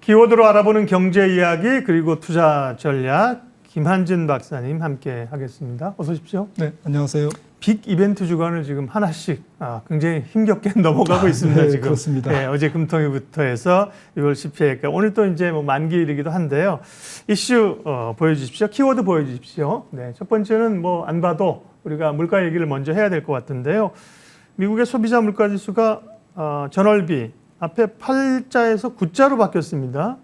키워드로 알아보는 경제 이야기 그리고 투자 전략 김한진 박사님 함께 하겠습니다. 어서 오십시오. 네, 안녕하세요. 빅 이벤트 주간을 지금 하나씩 굉장히 힘겹게 넘어가고 있습니다. 네, 지금. 그렇습니다. 네, 어제 금토일부터 해서 6월 10일까지 오늘 또 이제 뭐 만기일이기도 한데요. 이슈 보여주십시오. 키워드 보여주십시오. 네, 첫 번째는 뭐 안 봐도 우리가 물가 얘기를 먼저 해야 될 것 같은데요. 미국의 소비자 물가 지수가 전월비 앞에 8자에서 9자로 바뀌었습니다.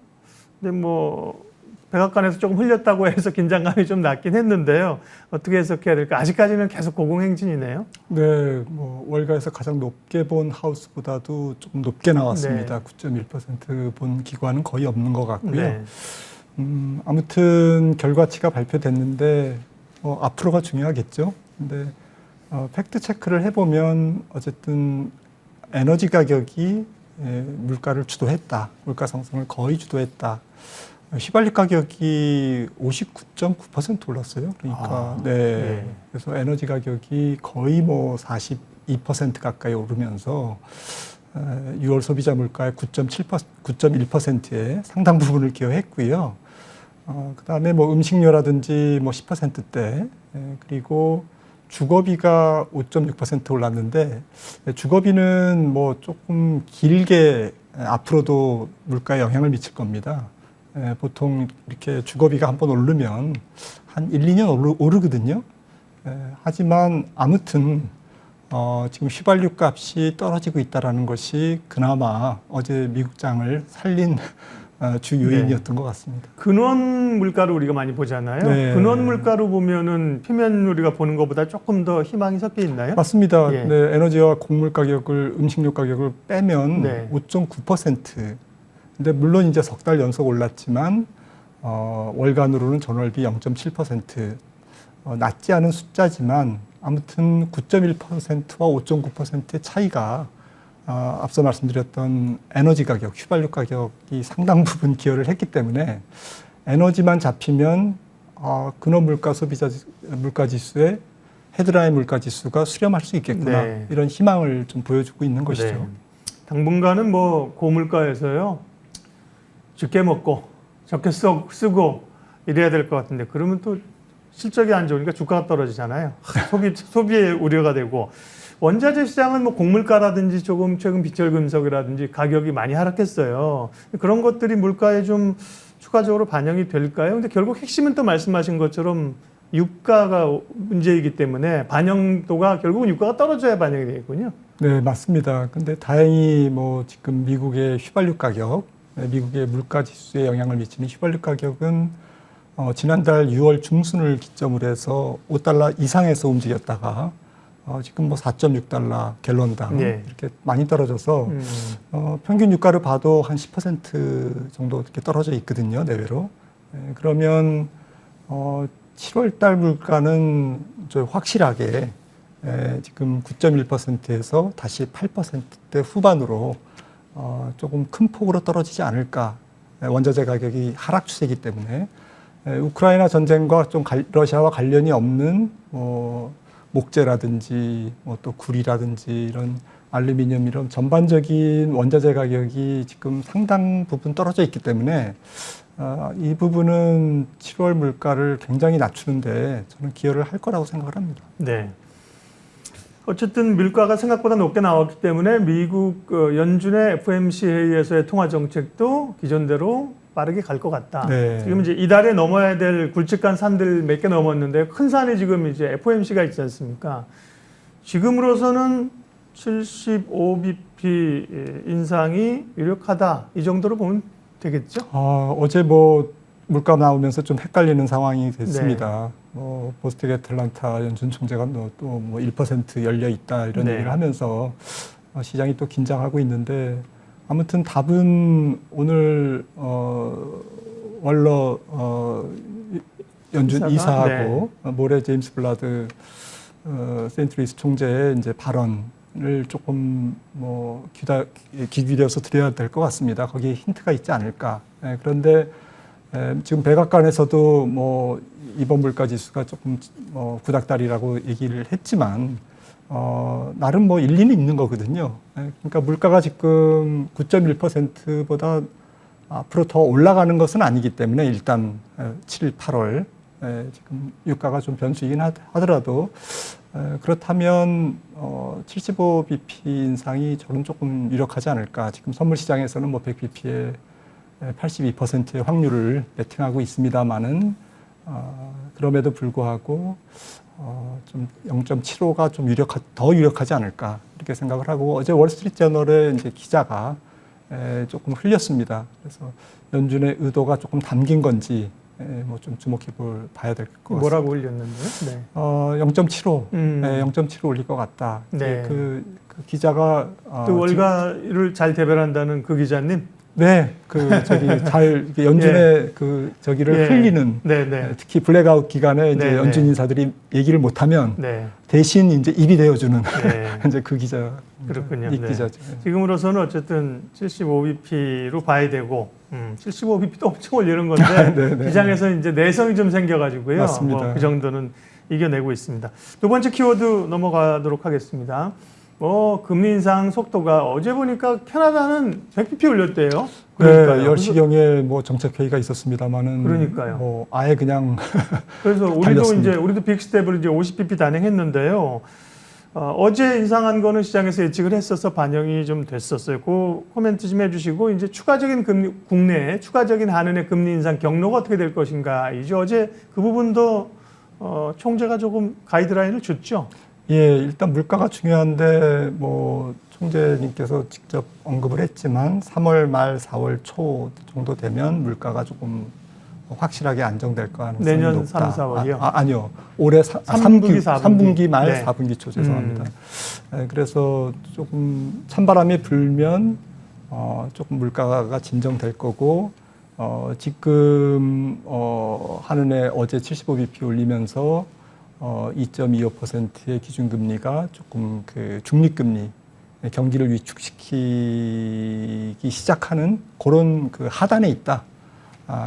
근데 뭐 백악관에서 조금 흘렸다고 해서 긴장감이 좀 낮긴 했는데요. 어떻게 해석해야 될까? 아직까지는 계속 고공행진이네요. 네, 뭐 월가에서 가장 높게 본 하우스보다도 조금 높게 나왔습니다. 네. 9.1% 본 기관은 거의 없는 것 같고요. 네. 아무튼 결과치가 발표됐는데 앞으로가 중요하겠죠. 근데 팩트 체크를 해보면 어쨌든 에너지 가격이 물가를 주도했다. 물가 상승을 거의 주도했다. 휘발유 가격이 59.9% 올랐어요. 그러니까 네. 그래서 에너지 가격이 거의 뭐 42% 가까이 오르면서 6월 소비자 물가의 9.1%에 상당 부분을 기여했고요. 그다음에 뭐 음식료라든지 뭐 10%대 그리고 주거비가 5.6% 올랐는데 주거비는 뭐 조금 길게 앞으로도 물가에 영향을 미칠 겁니다. 보통 이렇게 주거비가 한번 오르면 한 1, 2년 오르거든요. 하지만 아무튼 지금 휘발유 값이 떨어지고 있다는 것이 그나마 어제 미국장을 살린 주 요인이었던 것 같습니다. 근원 물가로 우리가 많이 보잖아요. 네. 근원 물가로 보면은 표면 우리가 보는 것보다 조금 더 희망이 섞여 있나요? 맞습니다. 예. 네, 에너지와 곡물 가격을 음식료 가격을 빼면 네. 5.9%. 근데 물론 이제 석 달 연속 올랐지만 월간으로는 전월비 0.7%. 낮지 않은 숫자지만 아무튼 9.1%와 5.9%의 차이가 앞서 말씀드렸던 에너지 가격, 휘발유 가격이 상당 부분 기여를 했기 때문에 에너지만 잡히면 근원 물가 소비자 물가 지수의 헤드라인 물가 지수가 수렴할 수 있겠구나. 네. 이런 희망을 좀 보여주고 있는 것이죠. 네. 당분간은 뭐 고물가에서요. 적게 먹고 적게 쓰고 이래야 될 것 같은데 그러면 또 실적이 안 좋으니까 주가가 떨어지잖아요. 소비에 우려가 되고 원자재 시장은 뭐 곡물가라든지 조금 최근 비철금속이라든지 가격이 많이 하락했어요. 그런 것들이 물가에 좀 추가적으로 반영이 될까요? 근데 결국 핵심은 또 말씀하신 것처럼 유가가 문제이기 때문에 반영도가 결국은 유가가 떨어져야 반영이 되겠군요. 네, 맞습니다. 근데 다행히 뭐 지금 미국의 휘발유 가격, 미국의 물가 지수에 영향을 미치는 휘발유 가격은 지난달 6월 중순을 기점으로 해서 $5 이상에서 움직였다가 지금 뭐 4.6달러 갤런당 네. 이렇게 많이 떨어져서 평균 유가를 봐도 한 10% 정도 이렇게 떨어져 있거든요, 내외로. 그러면 7월 달 물가는 좀 확실하게 지금 9.1%에서 다시 8%대 후반으로 조금 큰 폭으로 떨어지지 않을까. 원자재 가격이 하락 추세이기 때문에 우크라이나 전쟁과 좀 러시아와 관련이 없는 목재라든지 또 구리라든지 이런 알루미늄 이런 전반적인 원자재 가격이 지금 상당 부분 떨어져 있기 때문에 이 부분은 7월 물가를 굉장히 낮추는데 저는 기여를 할 거라고 생각을 합니다. 네. 어쨌든 물가가 생각보다 높게 나왔기 때문에 미국 연준의 FOMC 회의에서의 통화 정책도 기존대로 빠르게 갈 것 같다. 네. 지금 이제 이달에 넘어야 될 굵직한 산들 몇 개 넘었는데 큰 산이 지금 이제 FOMC가 있지 않습니까? 지금으로서는 75bp 인상이 유력하다. 이 정도로 보면 되겠죠? 어제 뭐 물가 나오면서 좀 헷갈리는 상황이 됐습니다. 네. 보스텍 애틀란타 연준 총재가 또 뭐 1% 열려 있다 이런 네. 얘기를 하면서 시장이 또 긴장하고 있는데 아무튼 답은 오늘 월러 연준 이사하고 네. 모레 제임스 블라드 세인트루이스 총재의 이제 발언을 조금 뭐 귀 기울여서 드려야 될 것 같습니다. 거기에 힌트가 있지 않을까. 그런데 지금 백악관에서도 뭐 이번 물가 지수가 조금 구닥다리라고 얘기를 했지만 나름 뭐 일리는 있는 거거든요. 그러니까 물가가 지금 9.1%보다 앞으로 더 올라가는 것은 아니기 때문에 일단 7, 8월 지금 유가가 좀 변수이긴 하더라도 그렇다면 75bp 인상이 저는 조금 유력하지 않을까. 지금 선물 시장에서는 뭐 100bp에 82%의 확률을 베팅하고 있습니다만은 그럼에도 불구하고 좀 0.75가 좀 더 유력하지 않을까 이렇게 생각을 하고 어제 월스트리트저널에 이제 기자가 조금 흘렸습니다. 그래서 연준의 의도가 조금 담긴 건지 뭐 좀 봐야 될 것 같습니다. 뭐라고 올렸는데요? 네. 0.75, 0.75 올릴 것 같다. 네. 그 기자가 또 월가를 잘 대변한다는 그 기자님. 네, 잘 연준의 저기를 흘리는. 네. 특히 블랙아웃 기간에 이제 네, 연준 인사들이 얘기를 못하면 네. 대신 이제 입이 되어주는 네. 이제 그 기자. 그렇군요. 이 기자죠. 지금으로서는 어쨌든 75bp로 봐야 되고, 75bp도 엄청 올리는 건데 네. 시장에서 이제 내성이 좀 생겨가지고요. 맞습니다. 뭐 그 정도는 이겨내고 있습니다. 두 번째 키워드 넘어가도록 하겠습니다. 금리 인상 속도가 어제 보니까 캐나다는 100bp 올렸대요. 그러니까요. 네, 10시경에 뭐 정책 회의가 있었습니다만은 그러니까요. 뭐 아예 그냥 그래서 우리도 빅스텝을 이제 50bp 단행했는데요. 어제 인상한 거는 시장에서 예측을 했어서 반영이 좀 됐었어요. 그 코멘트 좀 해주시고 이제 국내에 추가적인 한은의 금리 인상 경로가 어떻게 될 것인가. 이제 어제 그 부분도 총재가 조금 가이드라인을 줬죠. 예, 일단 물가가 중요한데 뭐 총재님께서 직접 언급을 했지만 3월 말 4월 초 정도 되면 물가가 조금 확실하게 안정될 가능성이 내년 높다. 3, 4월이요? 아니요. 올해 3분기 말 네. 4분기 초 죄송합니다. 그래서 조금 찬바람이 불면 조금 물가가 진정될 거고 지금 한은에 어제 75bp 올리면서 2.25%의 기준금리가 조금 그 중립금리 경기를 위축시키기 시작하는 그런 그 하단에 있다.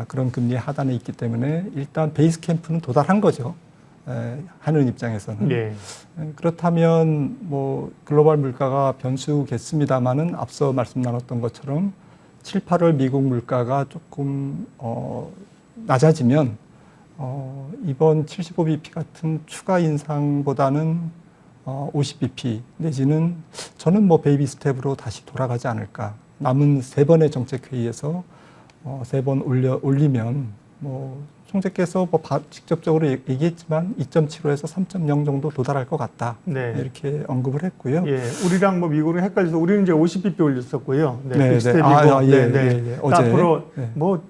그런 금리의 하단에 있기 때문에 일단 베이스 캠프는 도달한 거죠. 하는 입장에서는. 예. 그렇다면 뭐 글로벌 물가가 변수겠습니다만은 앞서 말씀 나눴던 것처럼 7, 8월 미국 물가가 조금 낮아지면 이번 75bp 같은 추가 인상보다는 50bp 내지는 저는 뭐 베이비 스텝으로 다시 돌아가지 않을까. 남은 3번의 정책 회의에서 3번 올리면 뭐 총재께서 뭐 직접적으로 얘기했지만 2.75에서 3.0 정도 도달할 것 같다. 네. 이렇게 언급을 했고요. 예, 우리랑 뭐 미국이랑 헷갈려서 우리는 이제 50bp 올렸었고요. 네, 빅스텝이고. 예. 어제 앞으로 뭐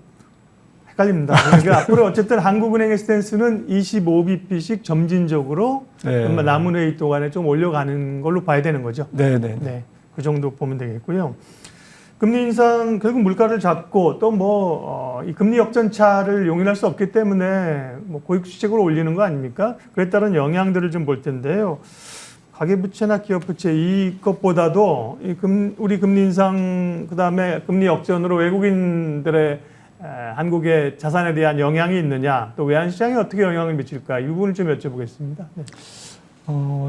헷갈립니다. 그러니까 앞으로 어쨌든 한국은행의 스탠스는 25bp씩 점진적으로 남은 회의 동안에 좀 올려가는 걸로 봐야 되는 거죠. 네, 그 정도 보면 되겠고요. 금리 인상 결국 물가를 잡고 또 이 금리 역전차를 용인할 수 없기 때문에 뭐 고익 주식으로 올리는 거 아닙니까? 그에 따른 영향들을 좀 볼 텐데요. 가계부채나 기업부채 이것보다도 우리 금리 인상 그다음에 금리 역전으로 외국인들의 한국의 자산에 대한 영향이 있느냐, 또 외환시장에 어떻게 영향을 미칠까, 이 부분을 좀 여쭤보겠습니다. 네.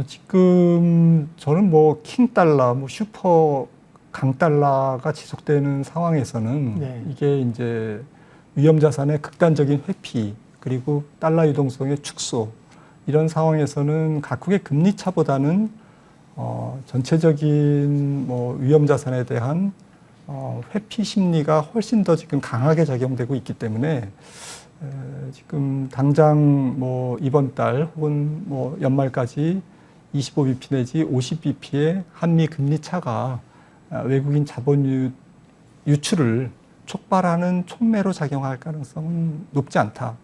지금 저는 뭐 킹달러, 뭐 슈퍼 강달러가 지속되는 상황에서는 이게 이제 위험자산의 극단적인 회피 그리고 달러 유동성의 축소 이런 상황에서는 각국의 금리 차보다는 전체적인 뭐 위험자산에 대한 회피 심리가 훨씬 더 지금 강하게 작용되고 있기 때문에 지금 당장 뭐 이번 달 혹은 뭐 연말까지 25bp 내지 50bp의 한미 금리 차가 외국인 자본 유출을 촉발하는 촉매로 작용할 가능성은 높지 않다.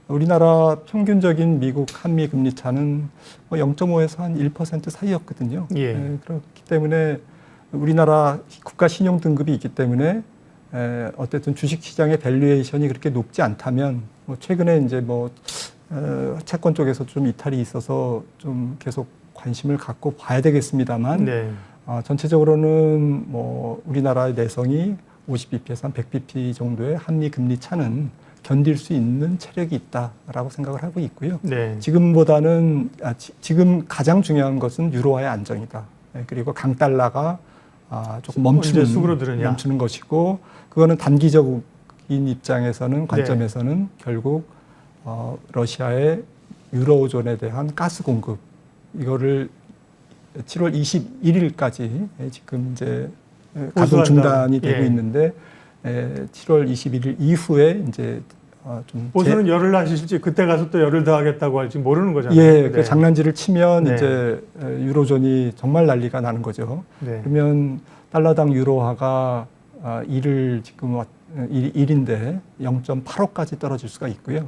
우리나라 평균적인 미국 한미 금리 차는 뭐 0.5에서 한 1% 사이였거든요. 그렇기 때문에 우리나라 국가 신용 등급이 있기 때문에 어쨌든 주식 시장의 밸류에이션이 그렇게 높지 않다면 뭐 최근에 이제 뭐 채권 쪽에서 좀 이탈이 있어서 좀 계속 관심을 갖고 봐야 되겠습니다만 전체적으로는 뭐 우리나라의 내성이 50bp에서 한 100bp 정도의 한미 금리 차는 견딜 수 있는 체력이 있다라고 생각을 하고 있고요. 지금보다는 지금 가장 중요한 것은 유로화의 안정이다. 그리고 강달러가 조금 멈추는 것이고, 그거는 단기적 입장에서는 관점에서는 결국 러시아의 유로존에 대한 가스 공급 이거를 7월 21일까지 지금 이제 가동 중단이 되고 있는데 7월 21일 이후에 이제 좀 보수는 열을 하실지 그때 가서 또 열을 더하겠다고 할지 모르는 거잖아요. 예, 그 장난질을 치면 네. 이제 유로존이 정말 난리가 나는 거죠. 네. 그러면 달러당 유로화가 지금 1인데 0.85까지 떨어질 수가 있고요.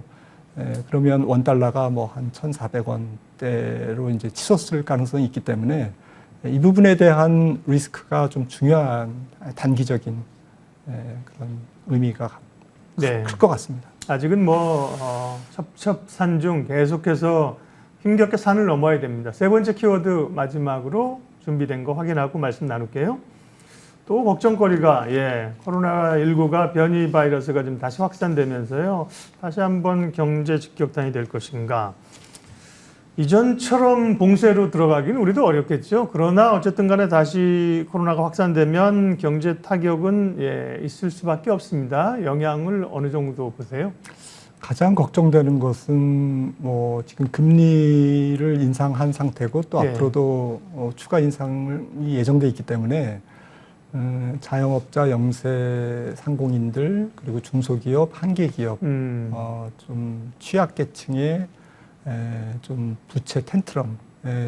그러면 원 달러가 뭐 한 1,400원대로 이제 치솟을 가능성이 있기 때문에 이 부분에 대한 리스크가 좀 중요한 단기적인 그런 의미가 클 것 같습니다. 아직은 첩첩산중 계속해서 힘겹게 산을 넘어야 됩니다. 세 번째 키워드 마지막으로 준비된 거 확인하고 말씀 나눌게요. 또 걱정거리가 코로나19가 변이 바이러스가 좀 다시 확산되면서요. 다시 한번 경제 직격탄이 될 것인가. 이전처럼 봉쇄로 들어가기는 우리도 어렵겠죠. 그러나 어쨌든 간에 다시 코로나가 확산되면 경제 타격은 있을 수밖에 없습니다. 영향을 어느 정도 보세요? 가장 걱정되는 것은 지금 금리를 인상한 상태고 또 앞으로도 추가 인상이 예정돼 있기 때문에 자영업자, 영세 상공인들 그리고 중소기업, 한계기업 좀 취약계층의 좀 부채 텐트럼,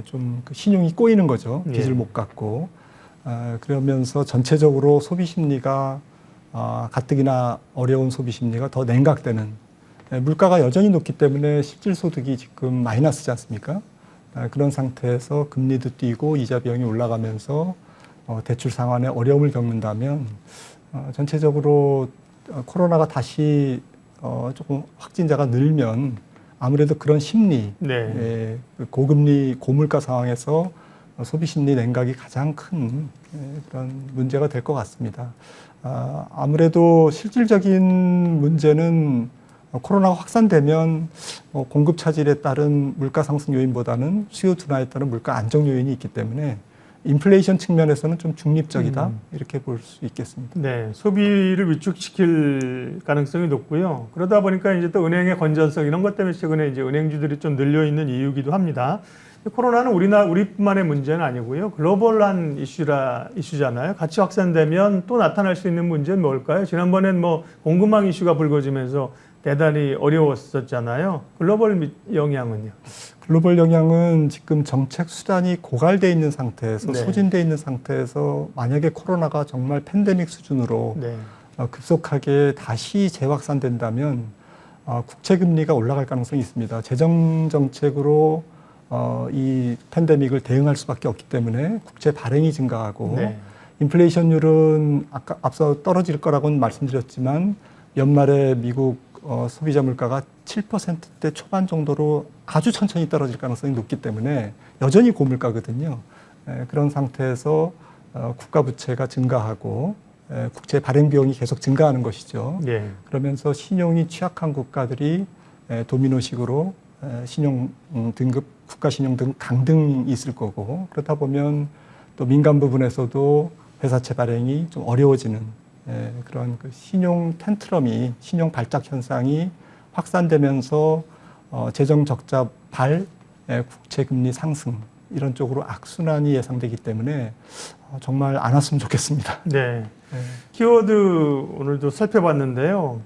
좀 그 신용이 꼬이는 거죠. 빚을 못 갚고. 그러면서 전체적으로 소비 심리가 가뜩이나 어려운 소비 심리가 더 냉각되는. 물가가 여전히 높기 때문에 실질 소득이 지금 마이너스지 않습니까? 그런 상태에서 금리도 뛰고 이자 비용이 올라가면서 대출 상환에 어려움을 겪는다면 전체적으로 코로나가 다시 조금 확진자가 늘면 아무래도 그런 심리, 고금리, 고물가 상황에서 소비 심리 냉각이 가장 큰 그런 문제가 될 것 같습니다. 아무래도 실질적인 문제는 코로나가 확산되면 공급 차질에 따른 물가 상승 요인보다는 수요 둔화에 따른 물가 안정 요인이 있기 때문에 인플레이션 측면에서는 좀 중립적이다 이렇게 볼 수 있겠습니다. 네, 소비를 위축시킬 가능성이 높고요. 그러다 보니까 이제 또 은행의 건전성 이런 것 때문에 최근에 이제 은행주들이 좀 늘려 있는 이유기도 합니다. 코로나는 우리뿐만의 문제는 아니고요. 글로벌한 이슈잖아요. 같이 확산되면 또 나타날 수 있는 문제는 뭘까요? 지난번엔 공급망 이슈가 불거지면서 대단히 어려웠었잖아요. 글로벌 영향은요? 글로벌 영향은 지금 정책 수단이 고갈돼 있는 상태에서 소진돼 있는 상태에서 만약에 코로나가 정말 팬데믹 수준으로 급속하게 다시 재확산된다면 국채 금리가 올라갈 가능성이 있습니다. 재정 정책으로 이 팬데믹을 대응할 수밖에 없기 때문에 국채 발행이 증가하고 인플레이션율은 앞서 떨어질 거라고는 말씀드렸지만 연말에 미국 소비자 물가가 7%대 초반 정도로 아주 천천히 떨어질 가능성이 높기 때문에 여전히 고물가거든요. 그런 상태에서 국가 부채가 증가하고 국채 발행 비용이 계속 증가하는 것이죠. 그러면서 신용이 취약한 국가들이 도미노식으로 신용 등급, 국가 신용 등 강등이 있을 거고 그렇다 보면 또 민간 부분에서도 회사채 발행이 좀 어려워지는 그런 그 신용 텐트럼이 신용 발작 현상이 확산되면서 재정 적자 발, 국채 금리 상승 이런 쪽으로 악순환이 예상되기 때문에 정말 안 왔으면 좋겠습니다. 키워드 오늘도 살펴봤는데요.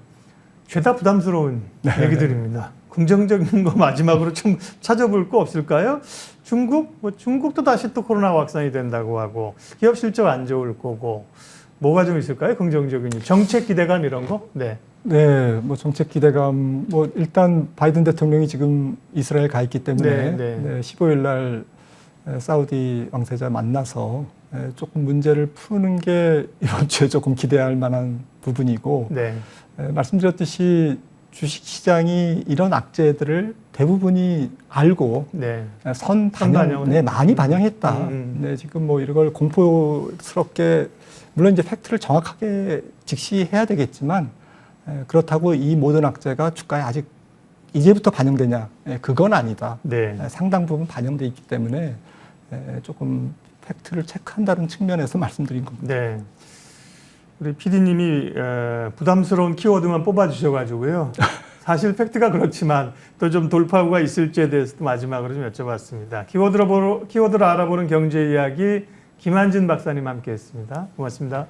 죄다 부담스러운 얘기들입니다. 긍정적인 거 마지막으로 좀 찾아볼 거 없을까요? 중국도 다시 또 코로나 확산이 된다고 하고 기업 실적 안 좋을 거고 뭐가 좀 있을까요? 긍정적인 정책 기대감 이런 거? 정책 기대감 일단 바이든 대통령이 지금 이스라엘 가 있기 때문에 15일 날 사우디 왕세자 만나서 조금 문제를 푸는 게 이번 주에 조금 기대할 만한 부분이고 말씀드렸듯이 주식시장이 이런 악재들을 대부분이 알고 많이 반영했다. 지금 이걸 공포스럽게 물론 이제 팩트를 정확하게 직시해야 되겠지만 그렇다고 이 모든 악재가 주가에 아직 이제부터 반영되냐? 그건 아니다. 상당 부분 반영돼 있기 때문에 조금 팩트를 체크한다는 측면에서 말씀드린 겁니다. 우리 PD님이 부담스러운 키워드만 뽑아주셔가지고요. 사실 팩트가 그렇지만 또 좀 돌파구가 있을지에 대해서도 마지막으로 좀 여쭤봤습니다. 키워드를 알아보는 경제 이야기 김한진 박사님 함께했습니다. 고맙습니다.